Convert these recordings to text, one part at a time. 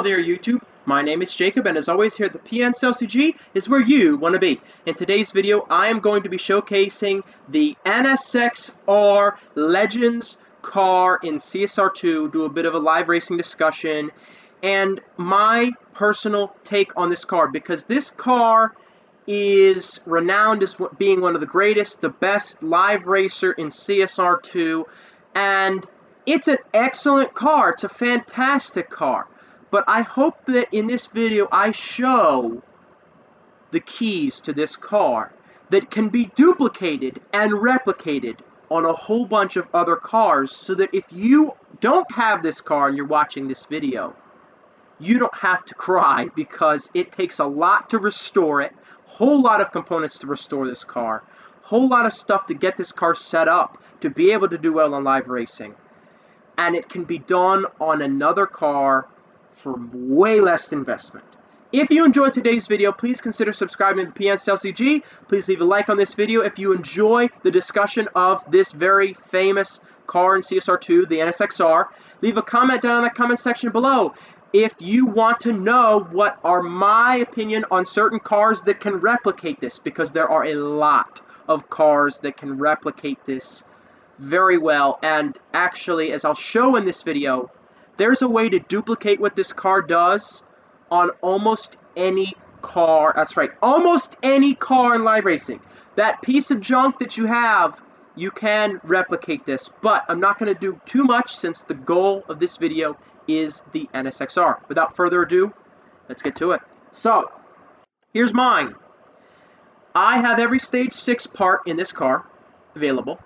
Hello there YouTube, my name is Jacob and as always here at the PNCLCG is where you want to be. In today's video I am going to be showcasing the NSX Legends car in CSR2, do a bit of a live racing discussion, and my personal take on this car, because this car is renowned as being one of the greatest, the best live racer in CSR2, and it's an excellent car, it's a fantastic car. But I hope that in this video I show the keys to this car that can be duplicated and replicated on a whole bunch of other cars, so that if you don't have this car and you're watching this video, you don't have to cry, because it takes a lot to restore it, whole lot of components to restore this car, whole lot of stuff to get this car set up to be able to do well in live racing. And it can be done on another car for way less investment. If you enjoyed today's video, please consider subscribing to PNCLCG. Please leave a like on this video if you enjoy the discussion of this very famous car in CSR2, the NSXR. Leave a comment down in the comment section below if you want to know what are my opinion on certain cars that can replicate this, because there are a lot of cars that can replicate this very well. And actually, as I'll show in this video, there's a way to duplicate what this car does on almost any car. That's right, almost any car in live racing. That piece of junk that you have, you can replicate this. But I'm not going to do too much, since the goal of this video is the NSXR. Without further ado, let's get to it. So, here's mine. I have every stage 6 part in this car available.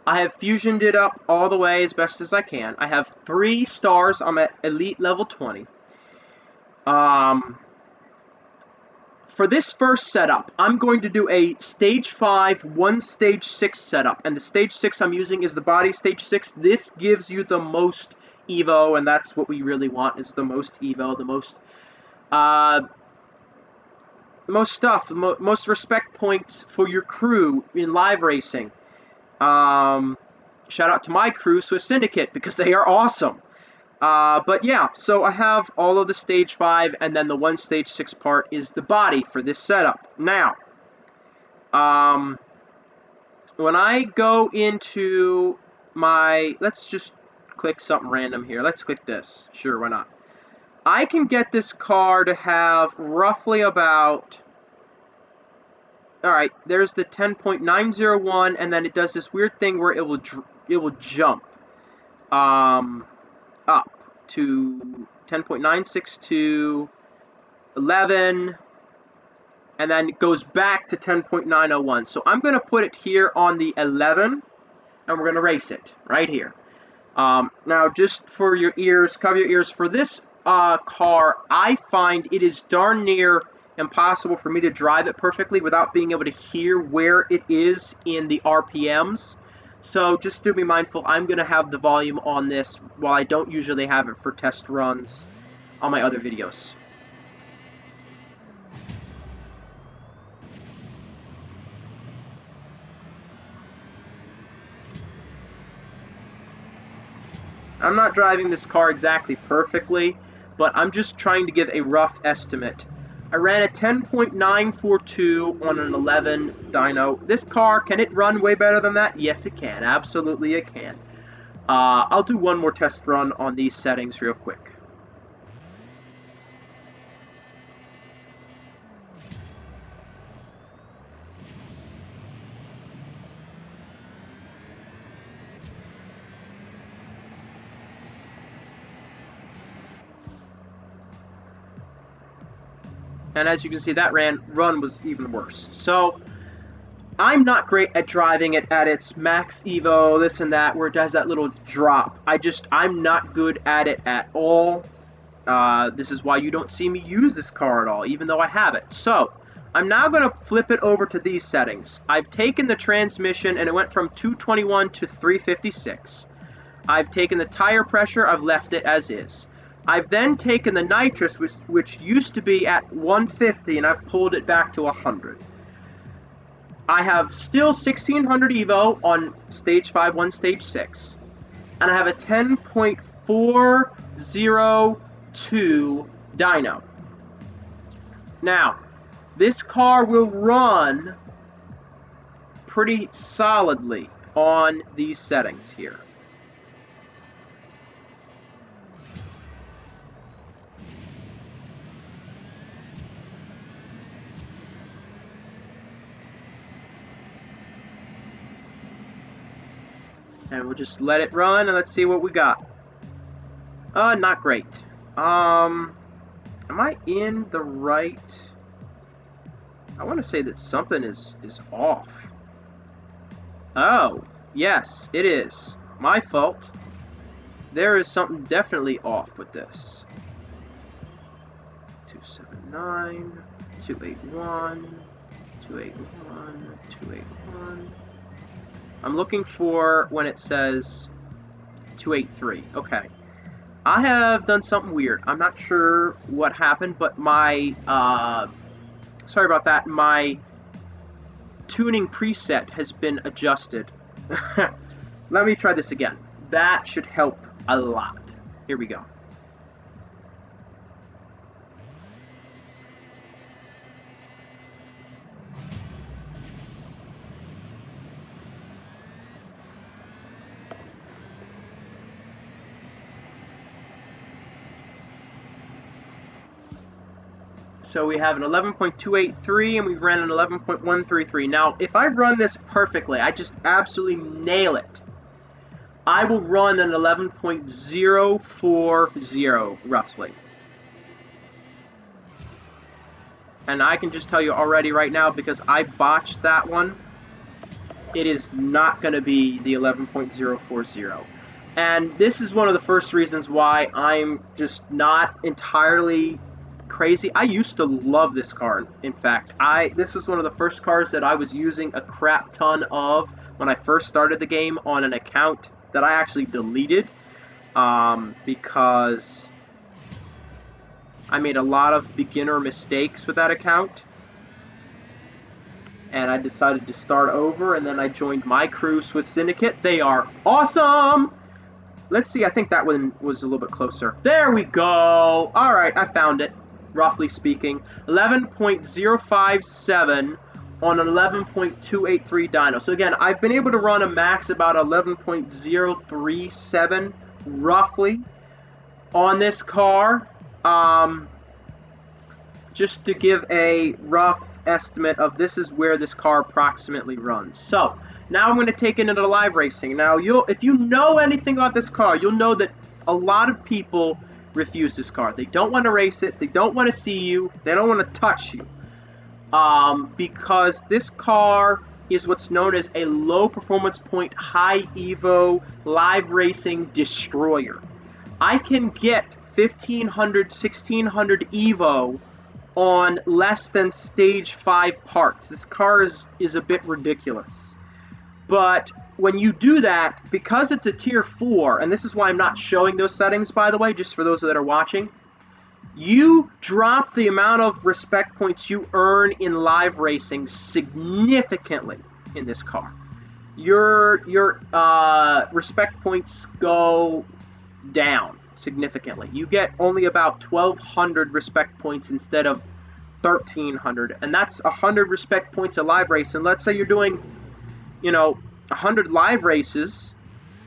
I have fusioned it up all the way as best as I can. I have 3 stars. I'm at Elite level 20. For this first setup, I'm going to do a stage 5, 1 stage 6 setup. And the stage 6 I'm using is the body stage 6. This gives you the most Evo, and that's what we really want, is the most Evo, the most stuff, most respect points for your crew in live racing. Shout out to my crew, Swift Syndicate, because they are awesome. But yeah, so I have all of the stage 5, and then the 1 stage 6 part is the body for this setup. Now, when I go into my, let's just click something random here. Let's click this. Sure, why not? I can get this car to have roughly about, alright, there's the 10.901, and then it does this weird thing where it will jump up to 10.962, 11, and then it goes back to 10.901. So I'm going to put it here on the 11, and we're going to race it right here. Now, just for your ears, cover your ears. For this car, I find it is darn near impossible for me to drive it perfectly without being able to hear where it is in the RPMs. So just do be mindful. I'm going to have the volume on this, while I don't usually have it for test runs on my other videos. I'm not driving this car exactly perfectly, but I'm just trying to give a rough estimate. I ran a 10.942 on an 11 dyno. This car, can it run way better than that? Yes, it can. Absolutely it can. I'll do one more test run on these settings real quick. And as you can see, that run was even worse. So, I'm not great at driving it at its max Evo, this and that, where it does that little drop. I'm not good at it at all. This is why you don't see me use this car at all, even though I have it. So, I'm now going to flip it over to these settings. I've taken the transmission, and it went from 221 to 356. I've taken the tire pressure, I've left it as is. I've then taken the nitrous, which used to be at 150, and I've pulled it back to 100. I have still 1600 Evo on stage 5, 1 stage 6. And I have a 10.402 dyno. Now, this car will run pretty solidly on these settings here. And we'll just let it run and let's see what we got. Not great. Am I in the right? I want to say that something is off. Oh, yes, it is. My fault. There is something definitely off with this. 279, 281, 281, 281. I'm looking for when it says 283. Okay. I have done something weird. I'm not sure what happened, but my, sorry about that, my tuning preset has been adjusted. Let me try this again. That should help a lot. Here we go. So we have an 11.283 and we ran an 11.133. Now, if I run this perfectly, I just absolutely nail it, I will run an 11.040 roughly. And I can just tell you already right now, because I botched that one, it is not going to be the 11.040. And this is one of the first reasons why I'm just not entirely crazy. I used to love this car. In fact, this was one of the first cars that I was using a crap ton of when I first started the game on an account that I actually deleted because I made a lot of beginner mistakes with that account, and I decided to start over, and then I joined my crew, Swiss Syndicate. They are awesome! Let's see, I think that one was a little bit closer. There we go! Alright, I found it. Roughly speaking, 11.057 on an 11.283 dyno. So again, I've been able to run a max about 11.037 roughly on this car. Just to give a rough estimate of this is where this car approximately runs. So now I'm going to take it into live racing. Now, if you know anything about this car, you'll know that a lot of people refuse this car. They don't want to race it. They don't want to see you. They don't want to touch you. Because this car is what's known as a low performance point, high evo, live racing destroyer. I can get 1500, 1600 evo on less than stage 5 parts. This car is a bit ridiculous. But when you do that, because it's a tier 4, and this is why I'm not showing those settings, by the way, just for those that are watching, you drop the amount of respect points you earn in live racing significantly in this car. Your respect points go down significantly. You get only about 1,200 respect points instead of 1,300, and that's 100 respect points of live racing. Let's say you're doing, 100 live races.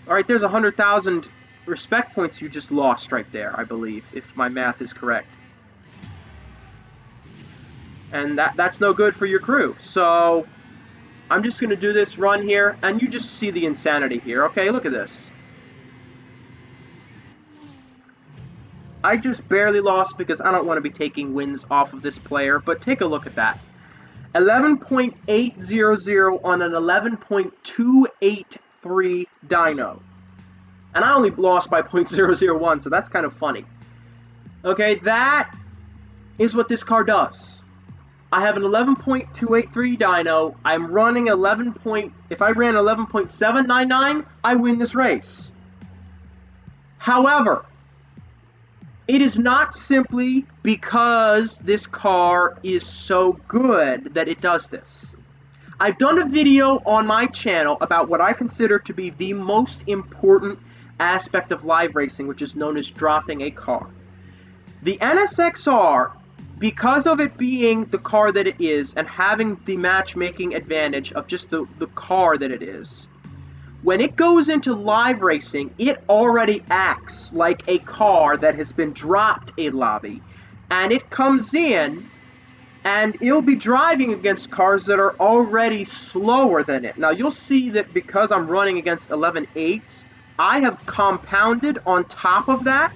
All right, there's 100,000 respect points you just lost right there, I believe, if my math is correct. And that's no good for your crew. So I'm just going to do this run here, and you just see the insanity here. Okay, look at this. I just barely lost because I don't want to be taking wins off of this player, but take a look at that. 11.800 on an 11.283 dyno. And I only lost by 0.001, so that's kind of funny. Okay, that is what this car does. I have an 11.283 dyno. I'm running if I ran 11.799, I win this race. However, it is not simply because this car is so good that it does this. I've done a video on my channel about what I consider to be the most important aspect of live racing, which is known as dropping a car. The NSXR, because of it being the car that it is and having the matchmaking advantage of just the car that it is, when it goes into live racing, it already acts like a car that has been dropped a lobby, and it comes in and it'll be driving against cars that are already slower than it. Now you'll see that because I'm running against 11.8s, I have compounded on top of that,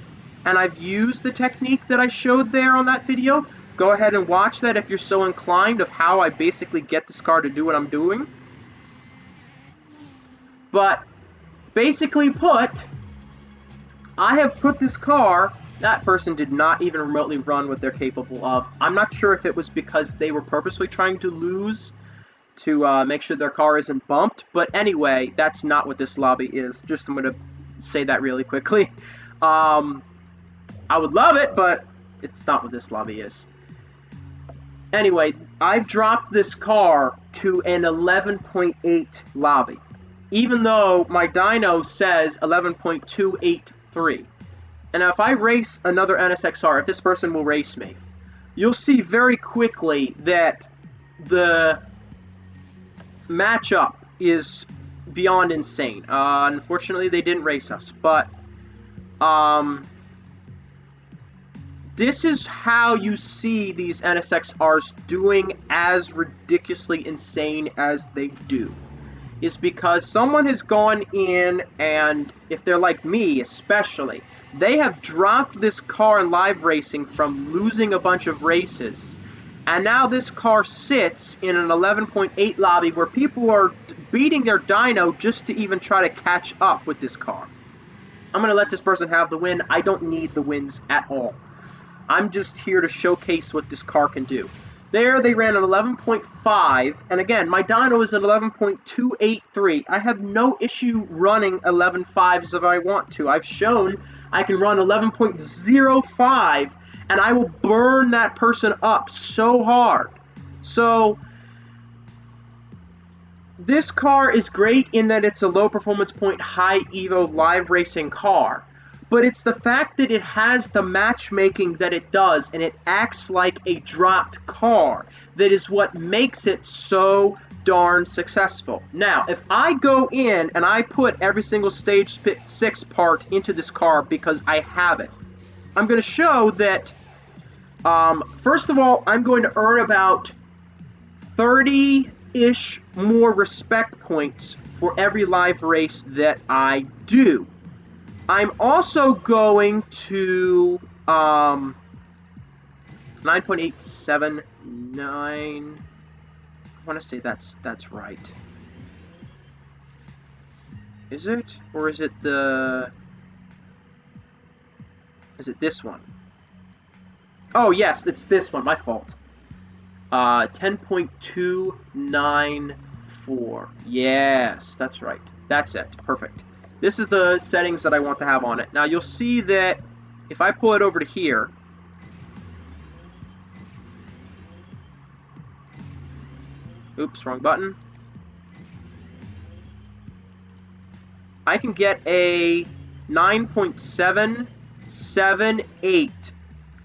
and I've used the technique that I showed there on that video. Go ahead and watch that if you're so inclined, of how I basically get this car to do what I'm doing. But basically put, I have put this car, that person did not even remotely run what they're capable of. I'm not sure if it was because they were purposely trying to lose to make sure their car isn't bumped, but anyway, that's not what this lobby is. Just, I'm going to say that really quickly. I would love it, but it's not what this lobby is. Anyway, I've dropped this car to an 11.8 lobby, even though my dyno says 11.283. And if I race another NSXR, if this person will race me, you'll see very quickly that the matchup is beyond insane. Unfortunately, they didn't race us, but this is how you see these NSXRs doing as ridiculously insane as they do. Is because someone has gone in, and if they're like me especially, they have dropped this car in live racing from losing a bunch of races, and now this car sits in an 11.8 lobby where people are beating their dyno just to even try to catch up with this car. I'm going to let this person have the win. I don't need the wins at all. I'm just here to showcase what this car can do. There, they ran an 11.5, and again, my dyno is an 11.283. I have no issue running 11.5s if I want to. I've shown I can run 11.05, and I will burn that person up so hard. So, this car is great in that it's a low performance point, high evo live racing car. But it's the fact that it has the matchmaking that it does, and it acts like a dropped car, that is what makes it so darn successful. Now, if I go in and I put every single stage 6 part into this car because I have it, I'm going to show that, first of all, I'm going to earn about 30-ish more respect points for every live race that I do. I'm also going to 9.879. I want to say that's right. Is it? Or is it this one? Oh yes, it's this one. My fault. 10.294. Yes, that's right. That's it. Perfect. This is the settings that I want to have on it. Now you'll see that if I pull it over to here, oops, wrong button, I can get a 9.778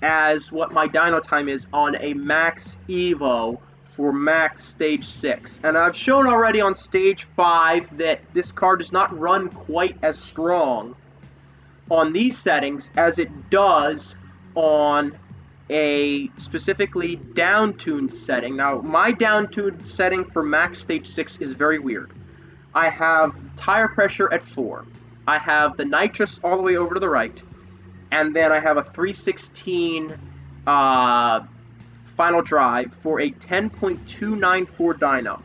as what my dyno time is on a max evo for max stage 6. And I've shown already on stage 5 that this car does not run quite as strong on these settings as it does on a specifically down-tuned setting. Now, my down-tuned setting for max stage 6 is very weird. I have tire pressure at 4. I have the nitrous all the way over to the right, and then I have a 316 final drive for a 10.294 dyno.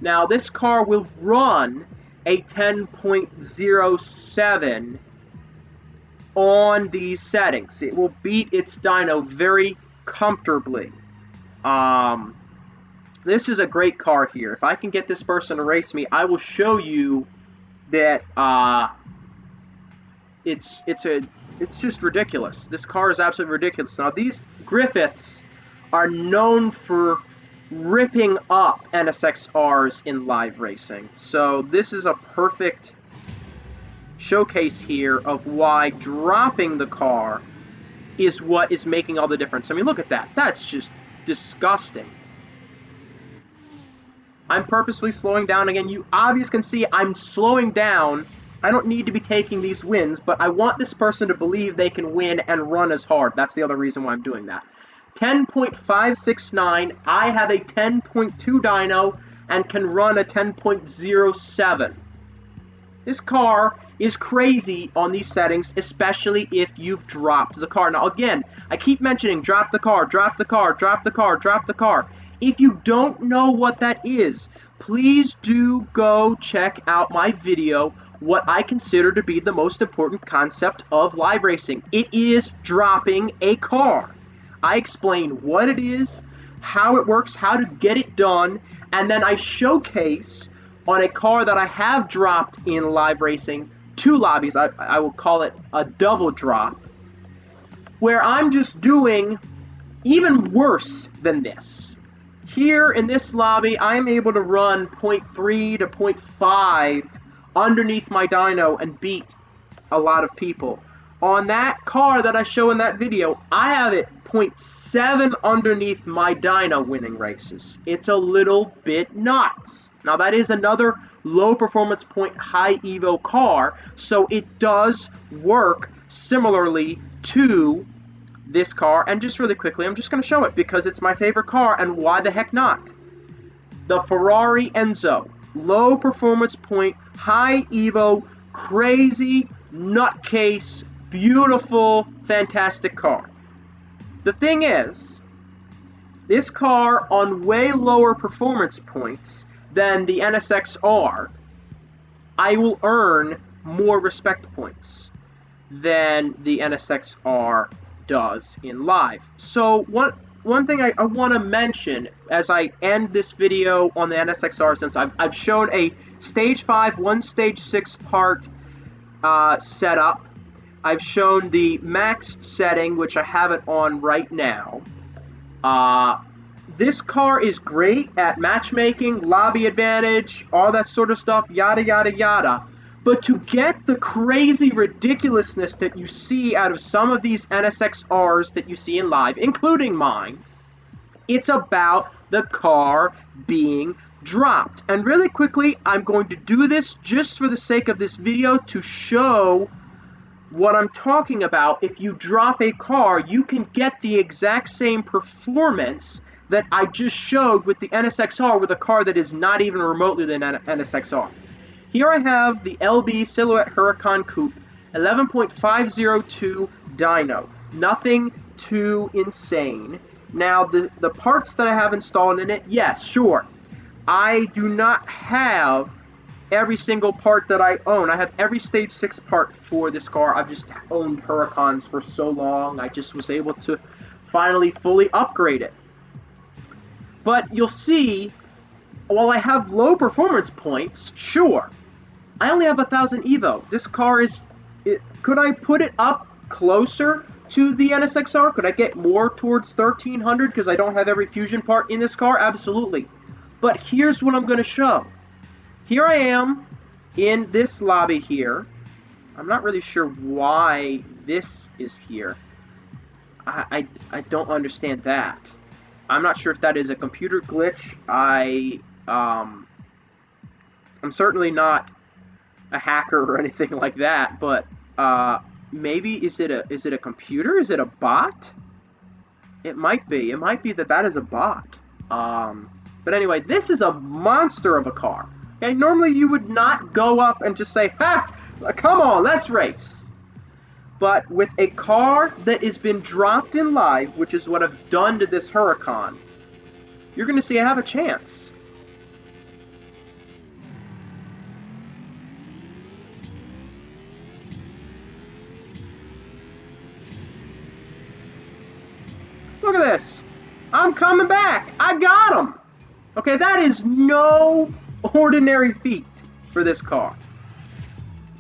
Now this car will run a 10.07 on these settings. It will beat its dyno very comfortably. This is a great car here. If I can get this person to race me, I will show you that it's just ridiculous. This car is absolutely ridiculous. Now these Griffiths are known for ripping up NSXRs in live racing. So this is a perfect showcase here of why dropping the car is what is making all the difference. I mean, look at that. That's just disgusting. I'm purposely slowing down again. You obviously can see I'm slowing down. I don't need to be taking these wins, but I want this person to believe they can win and run as hard. That's the other reason why I'm doing that. 10.569. I have a 10.2 dyno and can run a 10.07. This car is crazy on these settings, especially if you've dropped the car. Now again, I keep mentioning drop the car, drop the car, drop the car, drop the car. If you don't know what that is, please do go check out my video, what I consider to be the most important concept of live racing. It is dropping a car. I explain what it is, how it works, how to get it done, and then I showcase on a car that I have dropped in live racing, 2 lobbies, I will call it a double drop, where I'm just doing even worse than this. Here in this lobby, I'm able to run 0.3 to 0.5 underneath my dyno and beat a lot of people. On that car that I show in that video, I have it 0.7 underneath my dyno winning races. It's a little bit nuts. Now that is another low performance point high evo car, so it does work similarly to this car. And just really quickly, I'm just going to show it because it's my favorite car, and why the heck not? The Ferrari Enzo, low performance point, high evo, crazy, nutcase, beautiful, fantastic car. The thing is, this car on way lower performance points than the NSX-R, I will earn more respect points than the NSX-R does in live. So one thing I want to mention as I end this video on the NSX-R, since I've shown a stage 5, 1 stage 6 part setup. I've shown the maxed setting, which I have it on right now. This car is great at matchmaking, lobby advantage, all that sort of stuff, yada yada yada. But to get the crazy ridiculousness that you see out of some of these NSX-Rs that you see in live, including mine, it's about the car being dropped. And really quickly, I'm going to do this just for the sake of this video to show what I'm talking about. If you drop a car, you can get the exact same performance that I just showed with the NSX-R with a car that is not even remotely the NSX-R. Here I have the LB Silhouette Huracan Coupe, 11.502 dyno. Nothing too insane. Now, the parts that I have installed in it, yes, sure. I do not have every single part that I own. I have every stage 6 part for this car. I've just owned Huracans for so long. I just was able to finally fully upgrade it. But you'll see, while I have low performance points, sure, I only have 1,000 Evo. This car is... could I put it up closer to the NSX-R? Could I get more towards 1,300 because I don't have every fusion part in this car? Absolutely. But here's what I'm going to show. Here I am in this lobby here. I'm not really sure why this is here. I don't understand that. I'm not sure if that is a computer glitch. I'm certainly not a hacker or anything like that, but maybe is it a computer? Is it a bot? It might be. It might be that is a bot. But anyway, this is a monster of a car. Okay, normally you would not go up and just say, "Ha! Come on, let's race." But with a car that has been dropped in live, which is what I've done to this Huracan, you're going to see I have a chance. Look at this. I'm coming back. I got him. Okay, that is no ordinary feat for this car.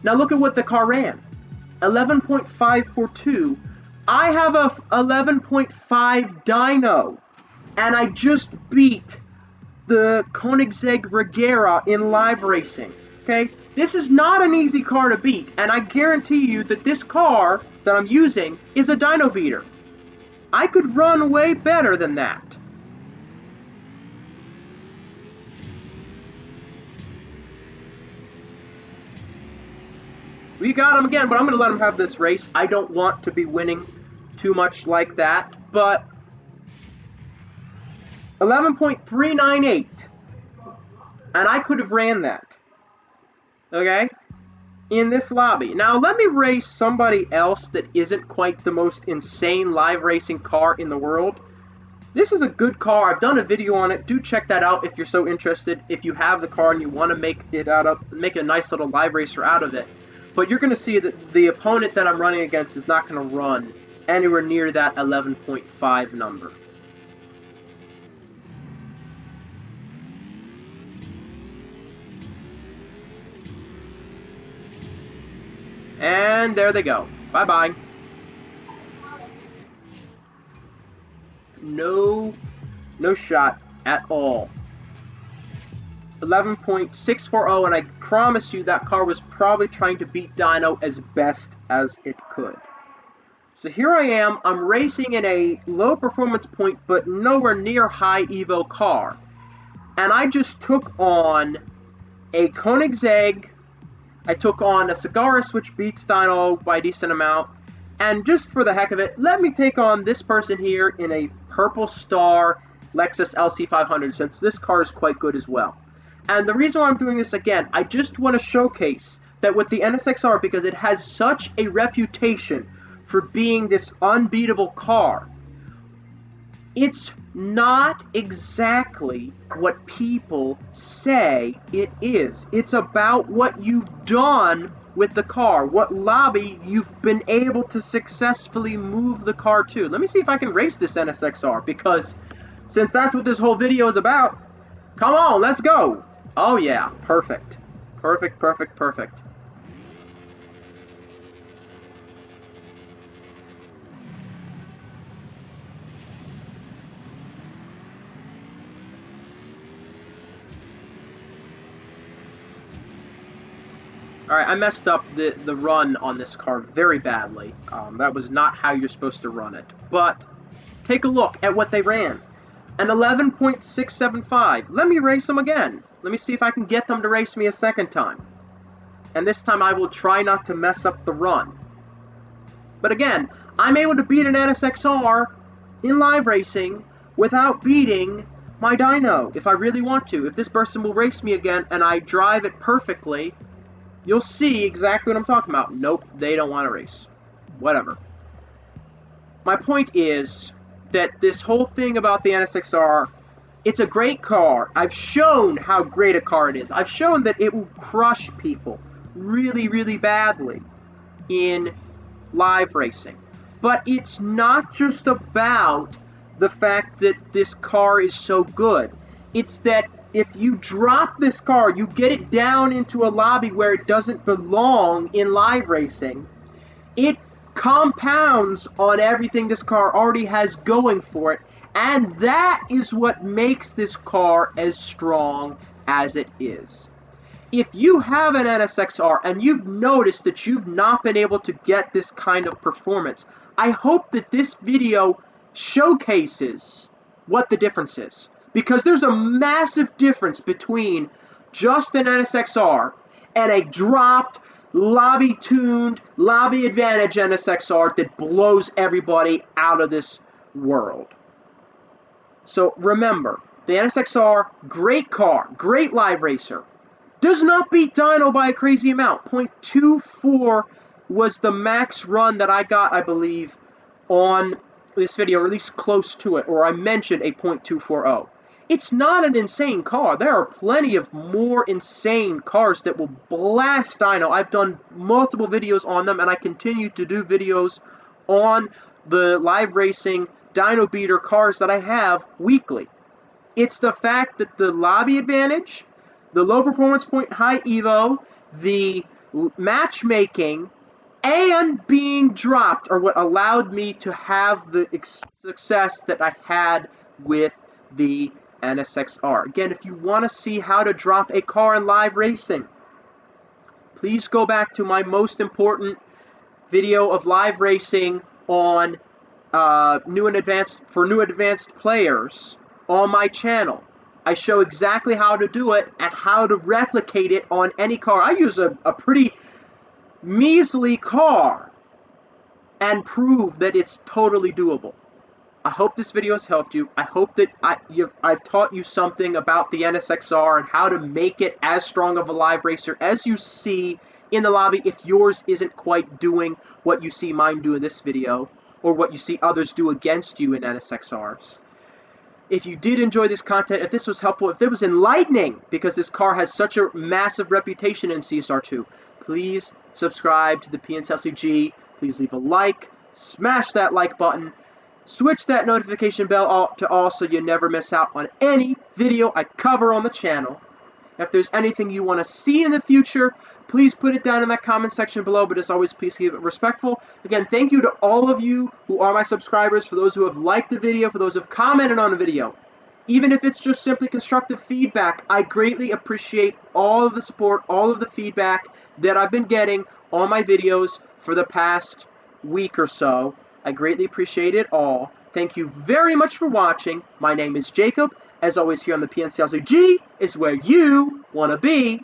Now look at what the car ran. 11.542. I have a 11.5 dyno, and I just beat the Koenigsegg Regera in live racing. Okay, This is not an easy car to beat, and I guarantee you that this car that I'm using is a dyno beater. I could run way better than that. We got him again, but I'm going to let him have this race. I don't want to be winning too much like that, but 11.398, and I could have ran that, okay, in this lobby. Now, let me race somebody else that isn't quite the most insane live racing car in the world. This is a good car. I've done a video on it. Do check that out if you're so interested. If you have the car and you want to make a nice little live racer out of it. But you're going to see that the opponent that I'm running against is not going to run anywhere near that 11.5 number. And there they go. Bye-bye. No shot at all. 11.640, and I promise you that car was probably trying to beat Dyno as best as it could. So here I am, I'm racing in a low performance point but nowhere near high evo car. And I just took on a Koenigsegg, I took on a Sagaris, which beats Dyno by a decent amount, and just for the heck of it, let me take on this person here in a Purple Star Lexus LC500, since this car is quite good as well. And the reason why I'm doing this again, I just want to showcase that with the NSXR, because it has such a reputation for being this unbeatable car, it's not exactly what people say it is. It's about what you've done with the car, what lobby you've been able to successfully move the car to. Let me see if I can race this NSXR, because since that's what this whole video is about, come on, let's go. Oh yeah, perfect. Perfect, perfect, perfect. Alright, I messed up the run on this car very badly. That was not how you're supposed to run it. But take a look at what they ran. An 11.675. Let me race them again. Let me see if I can get them to race me a second time. And this time I will try not to mess up the run. But again, I'm able to beat an NSXR in live racing without beating my dyno if I really want to. If this person will race me again and I drive it perfectly, you'll see exactly what I'm talking about. Nope, they don't want to race. Whatever. My point is that this whole thing about the NSXR, it's a great car. I've shown how great a car it is. I've shown that it will crush people really, really badly in live racing. But it's not just about the fact that this car is so good. It's that if you drop this car, you get it down into a lobby where it doesn't belong in live racing, it compounds on everything this car already has going for it, and that is what makes this car as strong as it is. If you have an NSXR and you've noticed that you've not been able to get this kind of performance, I hope that this video showcases what the difference is. Because there's a massive difference between just an NSXR and a dropped, lobby-tuned, lobby advantage NSXR that blows everybody out of this world. So remember, the NSXR, great car, great live racer, does not beat dyno by a crazy amount. 0.24 was the max run that I got, I believe, on this video, or at least close to it, or I mentioned a 0.240. It's not an insane car. There are plenty of more insane cars that will blast dyno. I've done multiple videos on them, and I continue to do videos on the live racing dyno beater cars that I have weekly. It's the fact that the lobby advantage, the low performance point high evo, the matchmaking, and being dropped are what allowed me to have the success that I had with the NSXR. Again, if you want to see how to drop a car in live racing, please go back to my most important video of live racing on new and advanced players on my channel. I show exactly how to do it and how to replicate it on any car. I use a pretty measly car and prove that it's totally doable. I hope this video has helped you. I hope that I've taught you something about the NSXR and how to make it as strong of a live racer as you see in the lobby if yours isn't quite doing what you see mine do in this video or what you see others do against you in NSXRs. If you did enjoy this content, if this was helpful, if it was enlightening, because this car has such a massive reputation in CSR2, please subscribe to the PNCLCG. Please leave a like, smash that like button, switch that notification bell to all so you never miss out on any video I cover on the channel. If there's anything you want to see in the future, please put it down in that comment section below, but as always, please keep it respectful. Again, thank you to all of you who are my subscribers, for those who have liked the video, for those who have commented on the video. Even if it's just simply constructive feedback, I greatly appreciate all of the support, all of the feedback that I've been getting on my videos for the past week or so. I greatly appreciate it all. Thank you very much for watching. My name is Jacob. As always, here on the PNCLCG is where you want to be.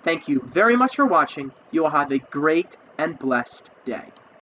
Thank you very much for watching. You will have a great and blessed day.